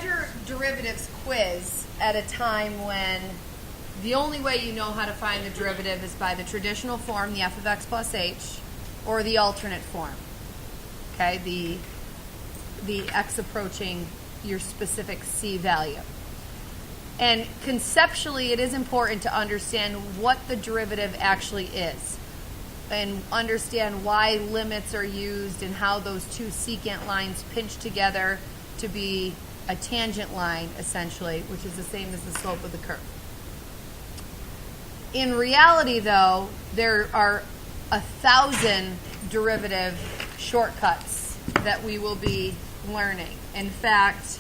had your derivatives quiz at a time when the only way you know how to find the derivative is by the traditional form, the f of x plus h, or the alternate form. Okay, the x approaching your specific c value. And conceptually, it is important to understand what the derivative actually is and understand why limits are used and how those two secant lines pinch together to be a tangent line, essentially, which is the same as the slope of the curve. In reality, though, there are 1,000 derivative shortcuts that we will be learning. In fact,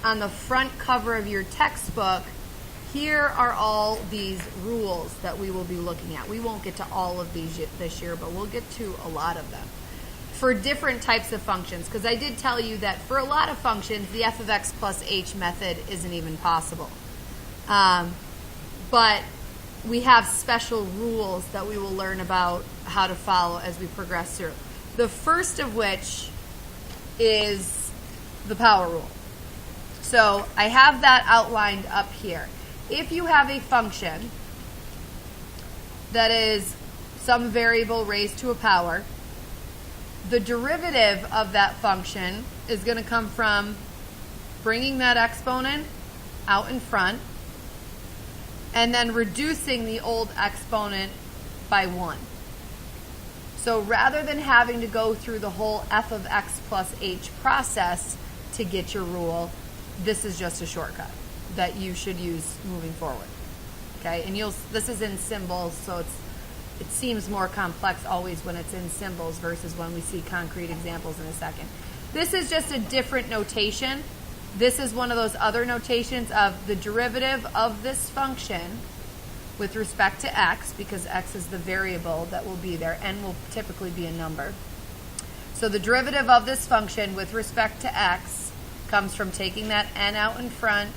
on the front cover of your textbook, here are all these rules that we will be looking at. We won't get to all of these this year, but we'll get to a lot of them for different types of functions, because I did tell you that for a lot of functions, the f of x plus h method isn't even possible. But we have special rules that we will learn about how to follow as we progress through. The first of which is the power rule. So I have that outlined up here. If you have a function that is some variable raised to a power, the derivative of that function is going to come from bringing that exponent out in front and then reducing the old exponent by 1. So rather than having to go through the whole f of x plus h process to get your rule, this is just a shortcut that you should use moving forward. Okay, and this is in symbols, so it seems more complex always when it's in symbols versus when we see concrete examples in a second. This is just a different notation. This is one of those other notations of the derivative of this function with respect to x, because x is the variable that will be there, n will typically be a number. So the derivative of this function with respect to x comes from taking that n out in front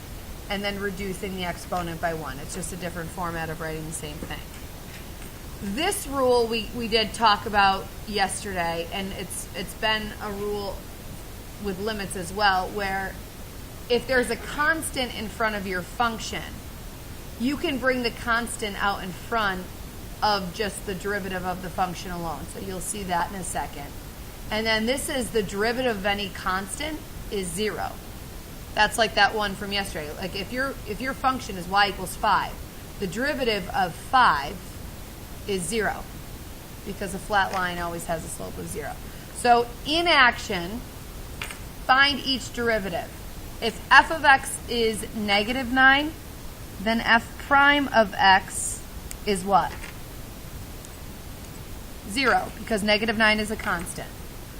and then reducing the exponent by 1. It's just a different format of writing the same thing. This rule we did talk about yesterday, and it's been a rule with limits as well, where if there's a constant in front of your function, you can bring the constant out in front of just the derivative of the function alone. So you'll see that in a second. And then this is the derivative of any constant is 0. That's like that one from yesterday. Like if your function is y equals 5, the derivative of 5 is 0, because a flat line always has a slope of 0. So in action, find each derivative. If f of x is negative 9, then f prime of x is what? 0, because negative 9 is a constant.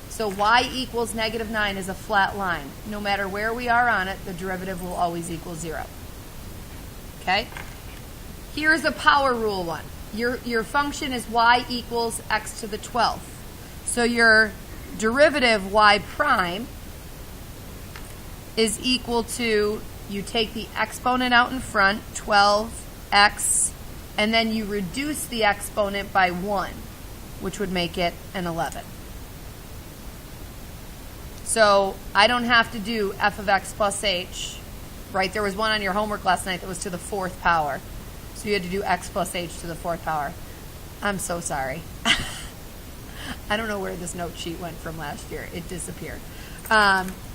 So y equals negative 9 is a flat line. No matter where we are on it, the derivative will always equal 0. Okay? Here's a power rule one. Your function is y equals x to the 12th. So your derivative y prime is equal to, you take the exponent out in front, 12x, and then you reduce the exponent by 1, which would make it an 11. So I don't have to do f of x plus h, right? There was one on your homework last night that was to the 4th power. So you had to do x plus h to the 4th power. I'm so sorry. I don't know where this note sheet went from last year. It disappeared.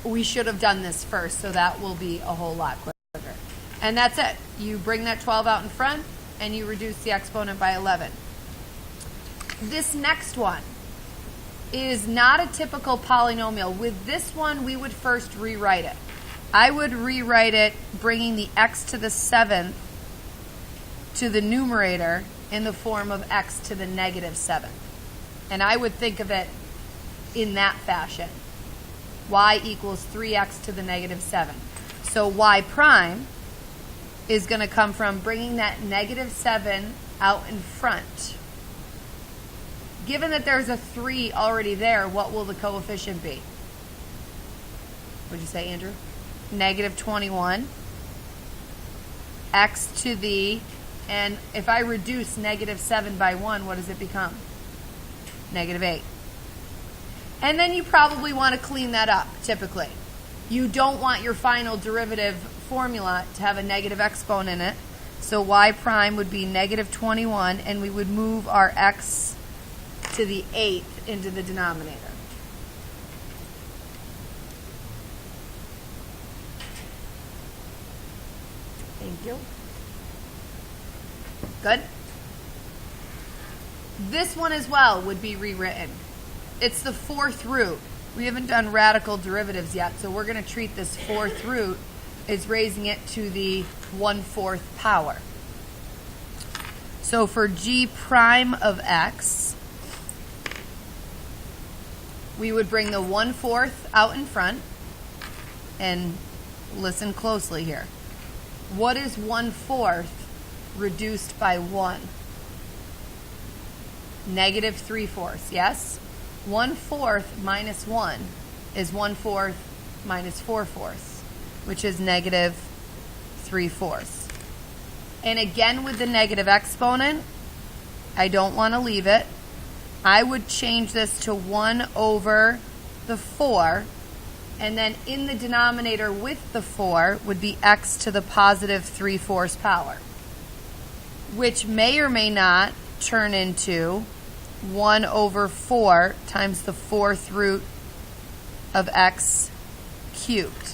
We should have done this first, so that will be a whole lot quicker. And that's it. You bring that 12 out in front, and you reduce the exponent by 11. This next one is not a typical polynomial. With this one, we would first rewrite it. I would rewrite it bringing the x to the 7th to the numerator in the form of x to the negative 7th. And I would think of it in that fashion. Y equals 3x to the negative 7. So y prime is going to come from bringing that negative 7 out in front. Given that there's a 3 already there, what will the coefficient be? What'd you say, Andrew? Negative 21. X to the, and if I reduce negative 7 by 1, what does it become? Negative 8. And then you probably want to clean that up, typically. You don't want your final derivative formula to have a negative exponent in it. So y prime would be negative 21, and we would move our x to the 8th into the denominator. Thank you. Good. This one as well would be rewritten. It's the 4th root. We haven't done radical derivatives yet, so we're going to treat this 4th root as raising it to the 1/4 power. So for g prime of x, we would bring the 1/4 out in front, and listen closely here. What is 1/4 reduced by 1? Negative 3/4, yes? 1/4 minus 1 is 1/4 minus 4/4, which is negative 3/4. And again with the negative exponent, I don't want to leave it. I would change this to 1 over the 4, and then in the denominator with the 4 would be x to the positive 3/4 power, which may or may not turn into 1 over 4 times the 4th root of x cubed,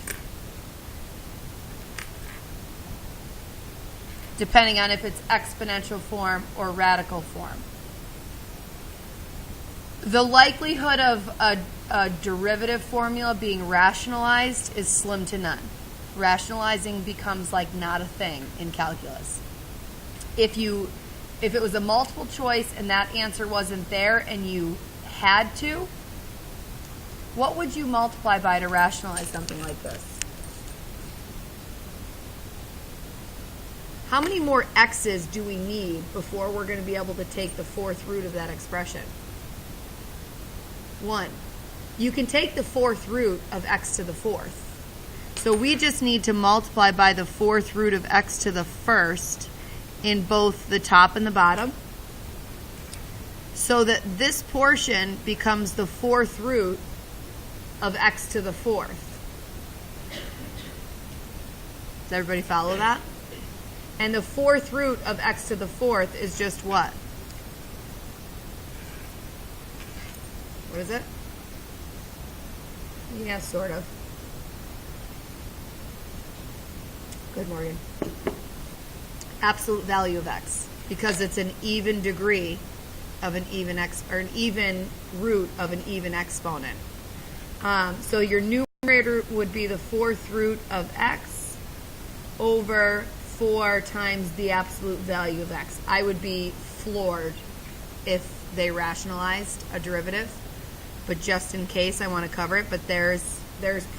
depending on if it's exponential form or radical form. The likelihood of a derivative formula being rationalized is slim to none. Rationalizing becomes like not a thing in calculus. If it was a multiple choice and that answer wasn't there and you had to, what would you multiply by to rationalize something like this? How many more x's do we need before we're going to be able to take the 4th root of that expression? 1. You can take the 4th root of x to the 4th. So we just need to multiply by the 4th root of x to the 1st in both the top and the bottom, so that this portion becomes the 4th root of x to the 4th. Does everybody follow that? And the 4th root of x to the 4th is just what? What is it? Yeah, sort of. Good, Morgan. Absolute value of x, because it's an even degree of an even x, or an even root of an even exponent. So your numerator would be the 4th root of x over 4 times the absolute value of x. I would be floored if they rationalized a derivative, but just in case I want to cover it, but there's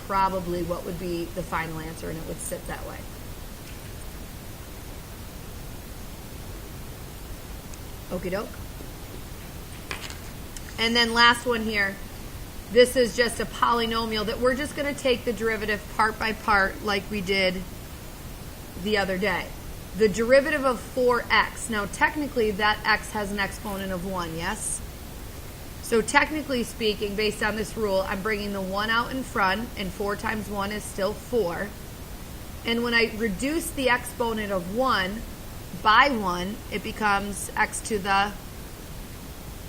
probably what would be the final answer, and it would sit that way. Okie doke. And then last one here. This is just a polynomial that we're just going to take the derivative part by part like we did the other day. The derivative of 4x. Now technically that x has an exponent of 1, yes? So technically speaking, based on this rule, I'm bringing the 1 out in front, and 4 times 1 is still 4. And when I reduce the exponent of 1 by 1, it becomes x to the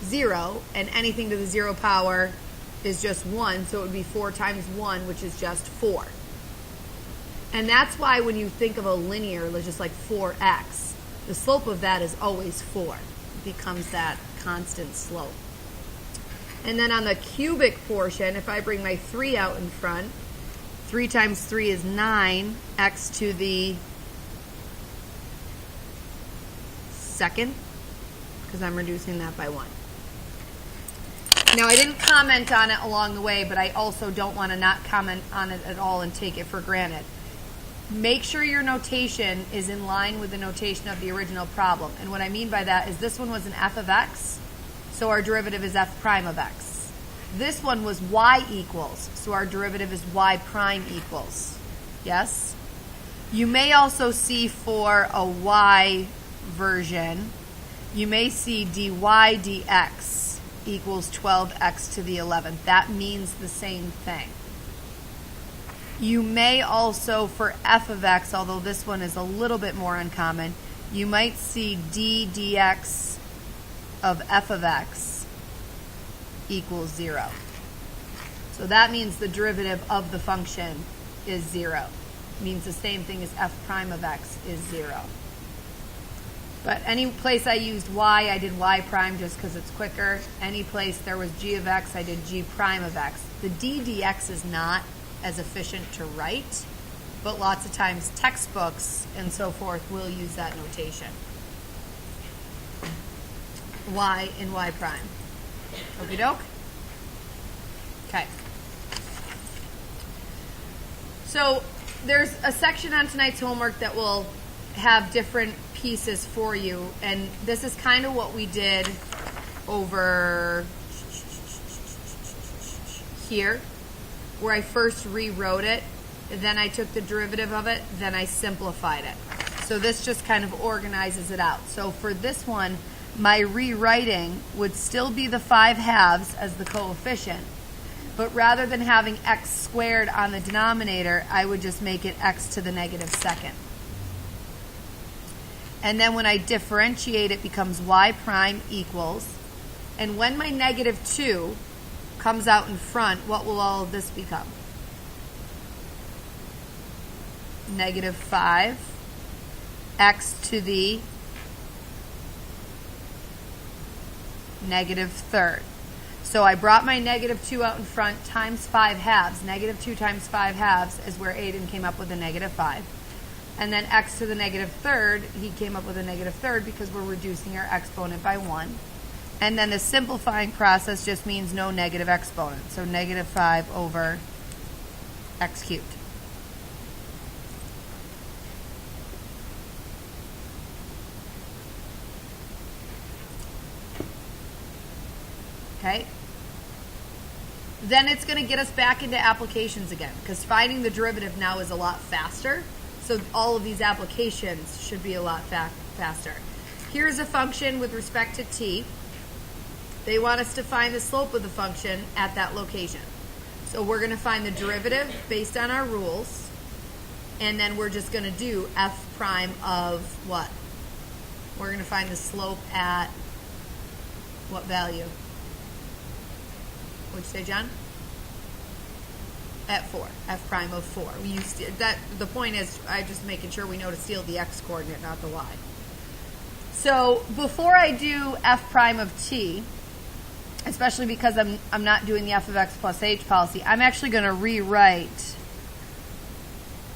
0, and anything to the 0 power is just 1, so it would be 4 times 1, which is just 4. And that's why when you think of a linear, just like 4x, the slope of that is always 4. It becomes that constant slope. And then on the cubic portion, if I bring my 3 out in front, 3 times 3 is 9, x to the 2nd, because I'm reducing that by 1. Now, I didn't comment on it along the way, but I also don't want to not comment on it at all and take it for granted. Make sure your notation is in line with the notation of the original problem. And what I mean by that is this one was an f of x, so our derivative is f prime of x. This one was y equals, so our derivative is y prime equals. Yes? You may also see for a y version, you may see dy dx equals 12x to the 11th. That means the same thing. You may also, for f of x, although this one is a little bit more uncommon, you might see d dx of f of x equals 0. So that means the derivative of the function is 0. It means the same thing as f prime of x is 0. But any place I used y, I did y prime just because it's quicker. Any place there was g of x, I did g prime of x. The d dx is not as efficient to write, but lots of times textbooks and so forth will use that notation. Y in y prime. Okie doke? Okay. So there's a section on tonight's homework that will have different pieces for you, and this is kind of what we did over here, where I first rewrote it, then I took the derivative of it, then I simplified it. So this just kind of organizes it out. So for this one, my rewriting would still be the 5/2 as the coefficient, but rather than having x squared on the denominator, I would just make it x to the -2nd. And then when I differentiate, it becomes y prime equals, and when my -2 comes out in front, what will all of this become? -5 x to the -3rd. So I brought my -2 out in front times 5/2. -2 times 5/2 is where Aiden came up with a -5. And then x to the -3rd, he came up with a -3rd because we're reducing our exponent by 1. And then the simplifying process just means no negative exponent. So -5 over x cubed. Okay? Then it's going to get us back into applications again, because finding the derivative now is a lot faster. So all of these applications should be a lot faster. Here's a function with respect to t. They want us to find the slope of the function at that location. So we're going to find the derivative based on our rules, and then we're just going to do f prime of what? We're going to find the slope at what value? What'd you say, John? At 4, f prime of 4. We used to, that. The point is, I'm just making sure we know to steal the x coordinate, not the y. So before I do f prime of t, especially because I'm not doing the f of x plus h policy, I'm actually going to rewrite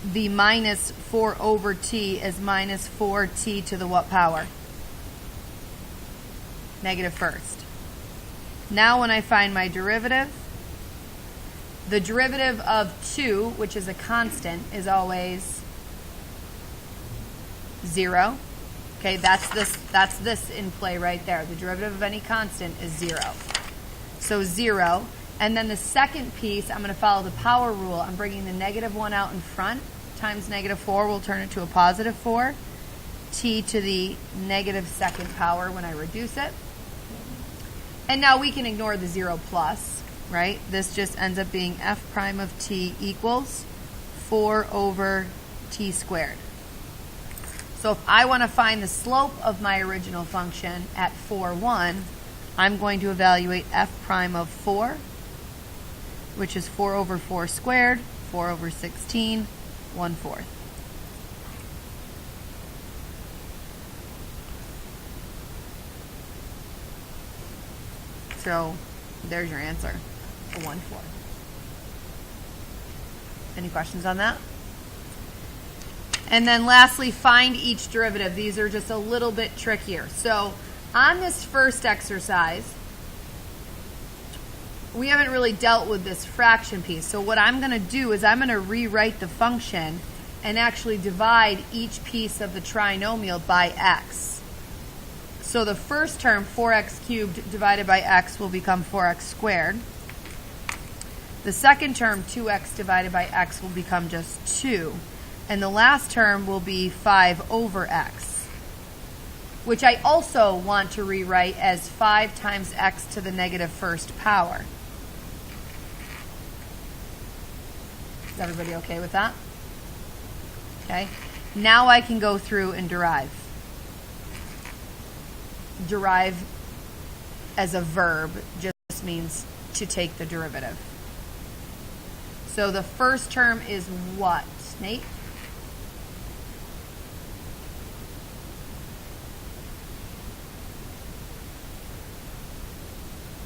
the minus 4 over t as minus 4t to the what power? -1st. Now when I find my derivative, the derivative of 2, which is a constant, is always 0. Okay, that's this in play right there. The derivative of any constant is 0. So 0. And then the second piece, I'm going to follow the power rule. I'm bringing the -1 out in front. Times -4 will turn it to a +4. T to the -2nd power when I reduce it. And now we can ignore the 0 plus, right? This just ends up being f prime of t equals 4 over t squared. So if I want to find the slope of my original function at 4, 1, I'm going to evaluate f prime of 4, which is 4 over 4 squared, 4 over 16, 1/4. So there's your answer, a 1/4. Any questions on that? And then lastly, find each derivative. These are just a little bit trickier. So on this first exercise, we haven't really dealt with this fraction piece. So what I'm going to do is I'm going to rewrite the function and actually divide each piece of the trinomial by x. So the first term, 4x cubed divided by x, will become 4x squared. The second term, 2x divided by x, will become just 2. And the last term will be 5 over x, which I also want to rewrite as 5 times x to the -1st power. Is everybody okay with that? Okay. Now I can go through and derive. Derive as a verb just means to take the derivative. So the first term is what, Nate?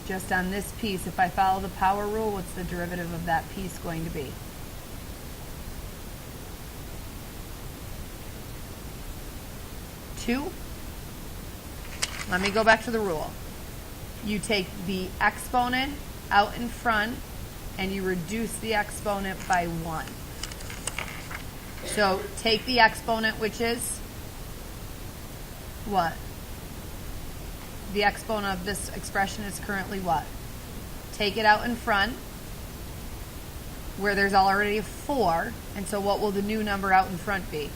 Just on this piece, if I follow the power rule, what's the derivative of that piece going to be? Two. Let me go back to the rule. You take the exponent out in front and you reduce the exponent by 1. So take the exponent, which is what? The exponent of this expression is currently what? Take it out in front where there's already a 4, and so what will the new number out in front be?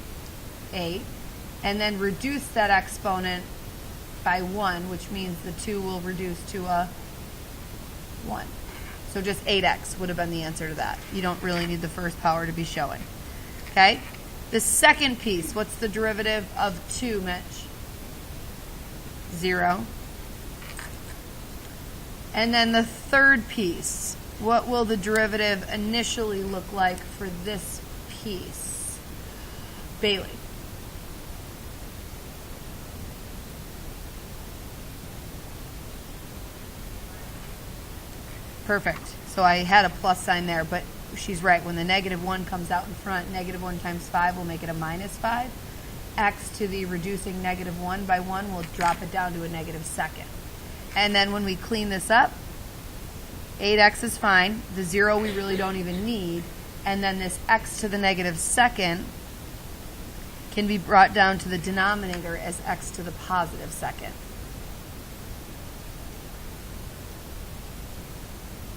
8. And then reduce that exponent by 1, which means the 2 will reduce to a 1. So just 8x would have been the answer to that. You don't really need the first power to be showing. Okay? The second piece, what's the derivative of 2, Mitch? 0. And then the third piece, what will the derivative initially look like for this piece? Bailey. Perfect. So I had a plus sign there, but she's right. When the negative 1 comes out in front, negative 1 times 5 will make it a minus 5. X to the reducing negative 1 by 1 will drop it down to a negative second. And then when we clean this up, 8x is fine. The 0 we really don't even need. And then this x to the negative second can be brought down to the denominator as x to the positive second.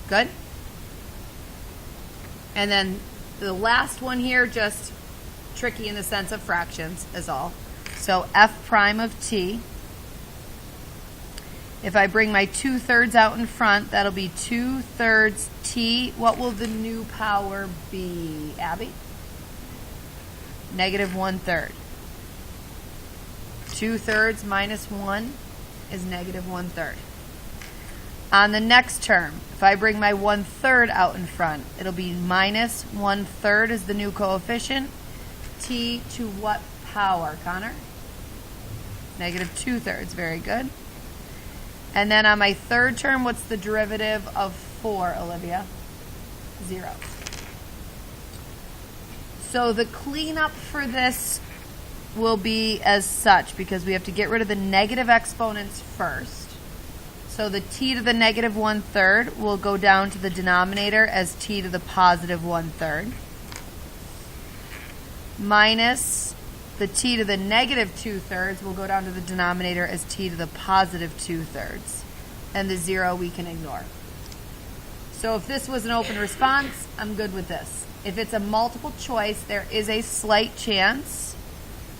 Good? And then the last one here, just tricky in the sense of fractions is all. So f prime of t. If I bring my 2/3 out in front, that'll be 2/3 t. What will the new power be, Abby? Negative 1/3. 2/3 minus 1 is negative 1/3. On the next term, if I bring my 1/3 out in front, it'll be minus 1/3 is the new coefficient. T to what power, Connor? Negative 2/3, very good. And then on my third term, what's the derivative of 4, Olivia? 0. So the cleanup for this will be as such, because we have to get rid of the negative exponents first. So the t to the negative 1/3 will go down to the denominator as t to the positive 1/3. Minus the t to the negative 2/3 will go down to the denominator as t to the positive 2/3. And the 0 we can ignore. So if this was an open response, I'm good with this. If it's a multiple choice, there is a slight chance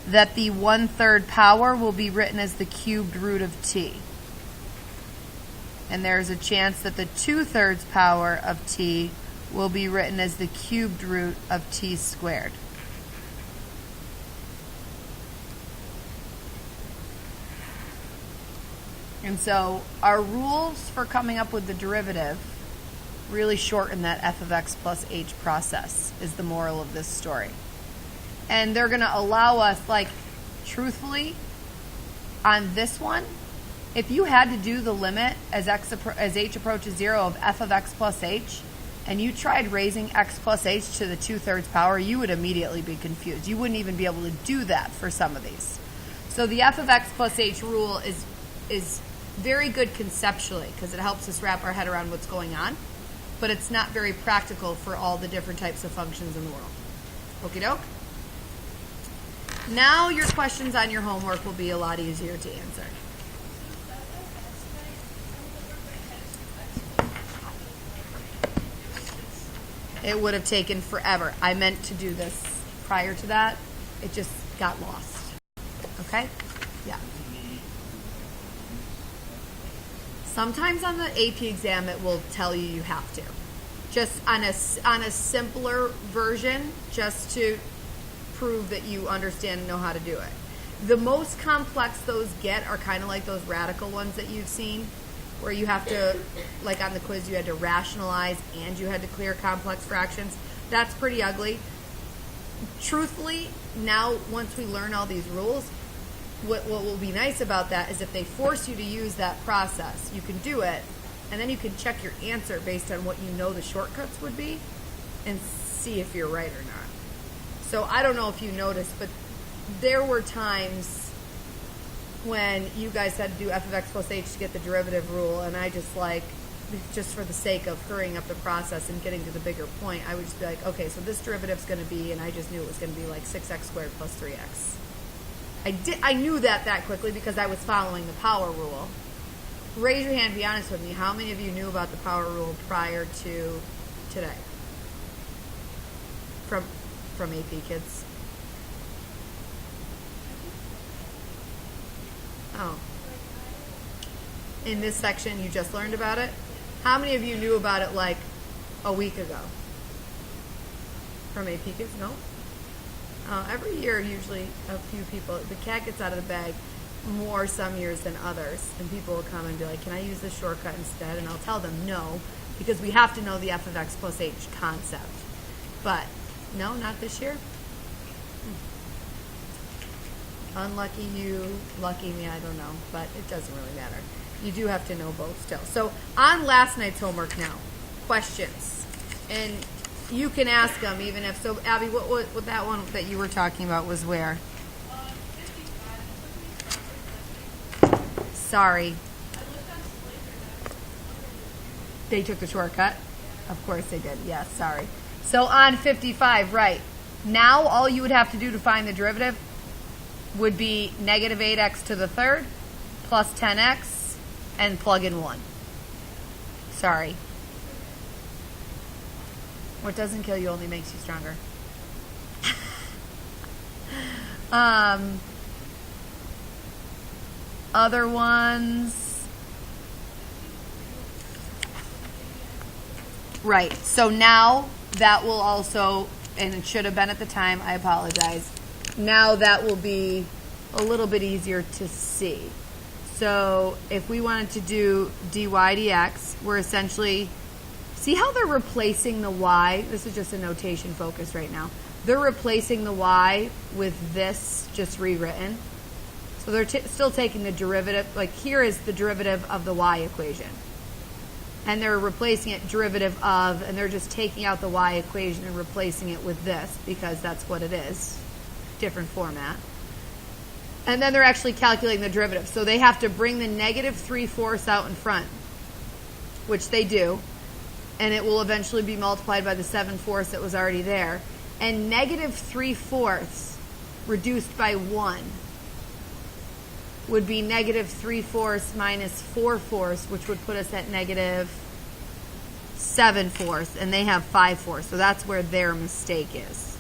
that the 1/3 power will be written as the cubed root of t. And there's a chance that the 2/3 power of t will be written as the cubed root of t squared. And so our rules for coming up with the derivative really shorten that f of x plus h process, is the moral of this story. And they're going to allow us, like, truthfully, on this one, if you had to do the limit as h approaches 0 of f of x plus h, and you tried raising x plus h to the 2/3 power, you would immediately be confused. You wouldn't even be able to do that for some of these. So the f of x plus h rule is very good conceptually, because it helps us wrap our head around what's going on, but it's not very practical for all the different types of functions in the world. Okie doke? Now your questions on your homework will be a lot easier to answer. It would have taken forever. I meant to do this prior to that. It just got lost. Okay? Yeah. Sometimes on the AP exam it will tell you you have to. just on a simpler version, just to prove that you understand and know how to do it. The most complex those get are kind of like those radical ones that you've seen, where you have to, like on the quiz, you had to rationalize and you had to clear complex fractions. That's pretty ugly. Truthfully, now once we learn all these rules, what will be nice about that is if they force you to use that process, you can do it, and then you can check your answer based on what you know the shortcuts would be and see if you're right or not. So I don't know if you noticed, but there were times when you guys had to do f of x plus h to get the derivative rule, and I just for the sake of hurrying up the process and getting to the bigger point, I would just be like, okay, so this derivative's going to be, and I just knew it was going to be like 6x squared plus 3x. I knew that quickly because I was following the power rule. Raise your hand, be honest with me. How many of you knew about the power rule prior to today? From AP kids? Oh. In this section, you just learned about it? How many of you knew about it like a week ago? From AP kids? No? Every year, usually a few people, the cat gets out of the bag more some years than others, and people will come and be like, can I use this shortcut instead? And I'll tell them no, because we have to know the f of x plus h concept. But no, not this year. Unlucky you, lucky me, I don't know, but it doesn't really matter. You do have to know both still. So on last night's homework now, questions. And you can ask them even if, so Abby, what that one that you were talking about was where? Sorry. They took the shortcut? Of course they did, yes, sorry. So on 55, right. Now all you would have to do to find the derivative would be negative 8x to the third plus 10x and plug in 1. Sorry. What doesn't kill you only makes you stronger. Other ones. Right. So now that will also, and it should have been at the time, I apologize. Now that will be a little bit easier to see. So if we wanted to do dy dx, we're essentially, see how they're replacing the y? This is just a notation focus right now. They're replacing the y with this just rewritten. So they're still taking the derivative, like here is the derivative of the y equation. And they're replacing it derivative of, and they're just taking out the y equation and replacing it with this because that's what it is. Different format. And then they're actually calculating the derivative. So they have to bring the negative 3/4 out in front, which they do. And it will eventually be multiplied by the 7/4 that was already there. And negative 3/4 reduced by 1 would be negative 3/4 minus 4/4, which would put us at negative 7/4, and they have 5/4. So that's where their mistake is.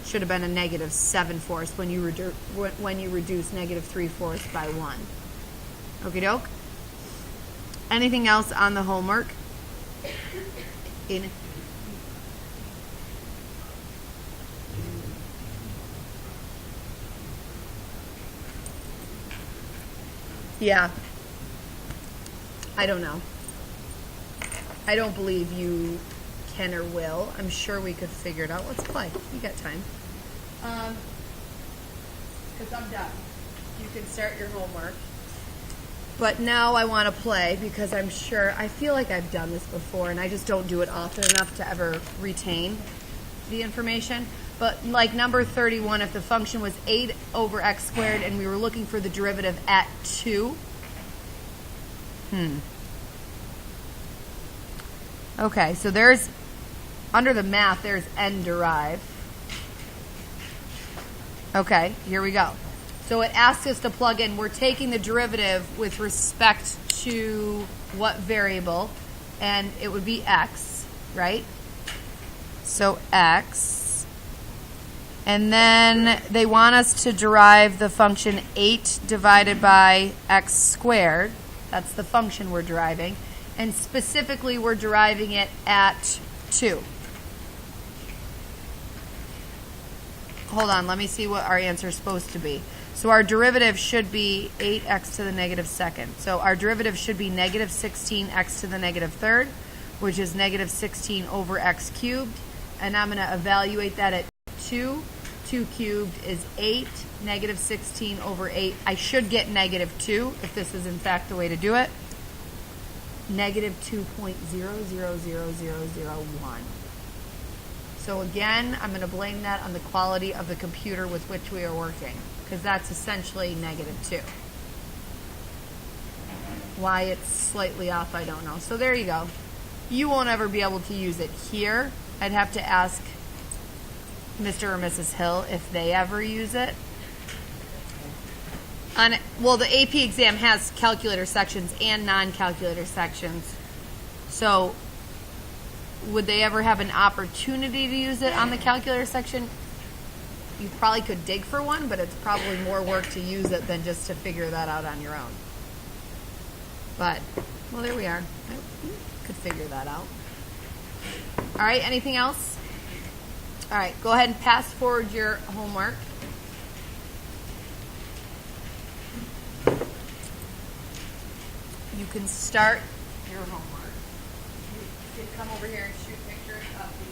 Should have been a negative 7/4 when you reduce negative 3/4 by 1. Okie doke. Anything else on the homework? Yeah. I don't know. I don't believe you can or will. I'm sure we could figure it out. Let's play. You got time. Because I'm done. You can start your homework. But now I want to play because I'm sure, I feel like I've done this before and I just don't do it often enough to ever retain the information. But like number 31, if the function was 8 over x squared and we were looking for the derivative at 2. Okay, so there's, under the math, there's n derive. Okay, here we go. So it asks us to plug in, we're taking the derivative with respect to what variable? And it would be x, right? So x. And then they want us to derive the function 8 divided by x squared. That's the function we're deriving. And specifically, we're deriving it at 2. Hold on, let me see what our answer is supposed to be. So our derivative should be 8x to the negative second. So our derivative should be negative 16x to the negative third, which is negative 16 over x cubed. And I'm going to evaluate that at 2. 2 cubed is 8. Negative 16 over 8. I should get negative 2 if this is in fact the way to do it. Negative 2.000001. So again, I'm going to blame that on the quality of the computer with which we are working, because that's essentially negative 2. Why it's slightly off, I don't know. So there you go. You won't ever be able to use it here. I'd have to ask Mr. or Mrs. Hill if they ever use it. Well, the AP exam has calculator sections and non-calculator sections. So would they ever have an opportunity to use it on the calculator section? You probably could dig for one, but it's probably more work to use it than just to figure that out on your own. But, well, there we are. I could figure that out. All right, anything else? All right, go ahead and pass forward your homework. You can start your homework. You can come over here and shoot pictures of the